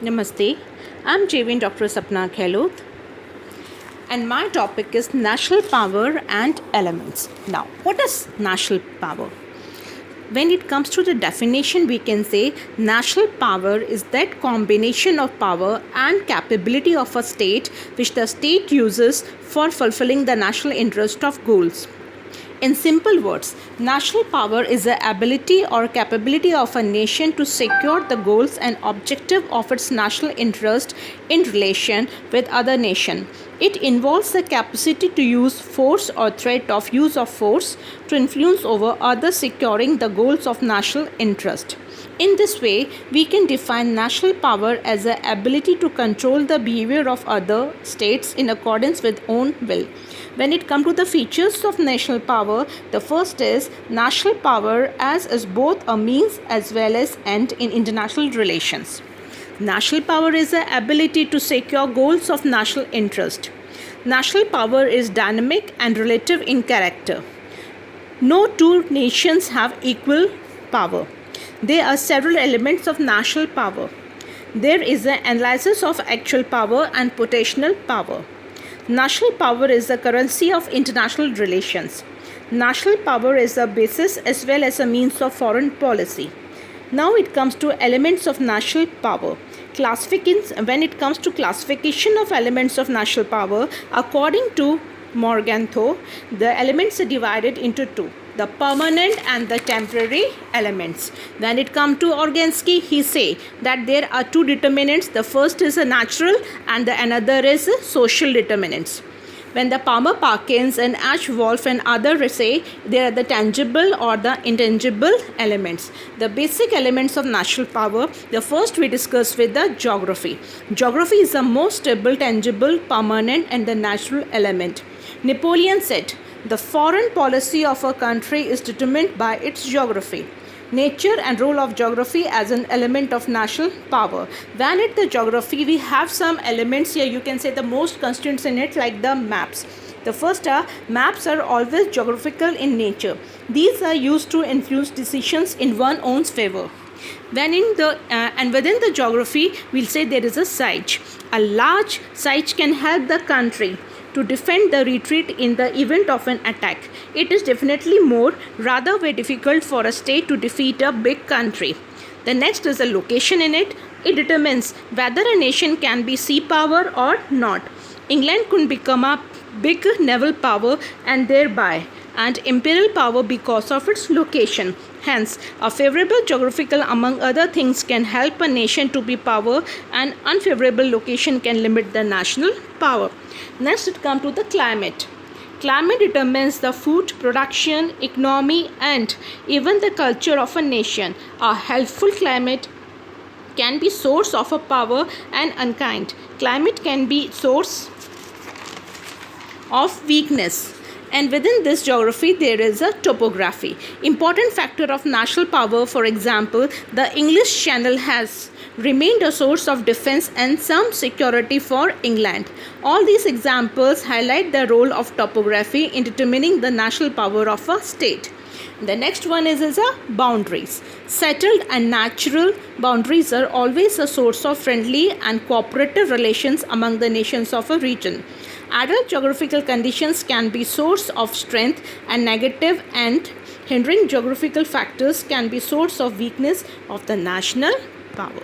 Namaste, I'm JVN Dr. Sapna Gehlot, and my topic is national power and elements. Now, what is national power? When it comes to the definition, we can say national power is that combination of power and capability of a state which the state uses for fulfilling the national interest of goals. In simple words, national power is the ability or capability of a nation to secure the goals and objective of its national interest in relation with other nation. It involves the capacity to use force or threat of use of force to influence over others securing the goals of national interest. In this way, we can define national power as the ability to control the behavior of other states in accordance with own will. When it comes to the features of national power, the first is national power as is both a means as well as end in international relations. National power is the ability to secure goals of national interest. National power is dynamic and relative in character. No two nations have equal power. There are several elements of national power. There is an analysis of actual power and potential power. National power is the currency of international relations. National power is the basis as well as a means of foreign policy. Now it comes to elements of national power. When it comes to classification of elements of national power, according to Morgenthau, the elements are divided into two: the permanent and the temporary elements. When it comes to Organsky, he say that there are two determinants. The first is a natural and the another is a social determinants. When the Palmer Parkins and Ashwolf and others say there are the tangible or the intangible elements. The basic elements of national power, the first we discuss with the geography. Geography is the most stable, tangible, permanent and the natural element. Napoleon said, the foreign policy of a country is determined by its geography. Nature and role of geography as an element of national power. When at the geography, we have some elements here. You can say the most constituents in it, like the maps. The first are maps are always geographical in nature. These are used to influence decisions in one's own favor. When within the geography, we'll say there is a siege. A large siege can help the country to defend the retreat in the event of an attack. It is definitely rather very difficult for a state to defeat a big country. The next is the location in it. It determines whether a nation can be sea power or not. England could become a big naval power and thereby and imperial power because of its location. Hence, a favorable geographical among other things can help a nation to be power, and unfavorable location can limit the national power. Next it comes to the climate. Climate determines the food production, economy and even the culture of a nation. A healthful climate can be source of a power and unkind. Climate can be source of weakness. And within this geography, there is a topography. Important factor of national power, for example, the English Channel has remained a source of defense and some security for England. All these examples highlight the role of topography in determining the national power of a state. The next one is boundaries. Settled and natural boundaries are always a source of friendly and cooperative relations among the nations of a region. Adverse geographical conditions can be source of strength and negative, and hindering geographical factors can be source of weakness of the national power.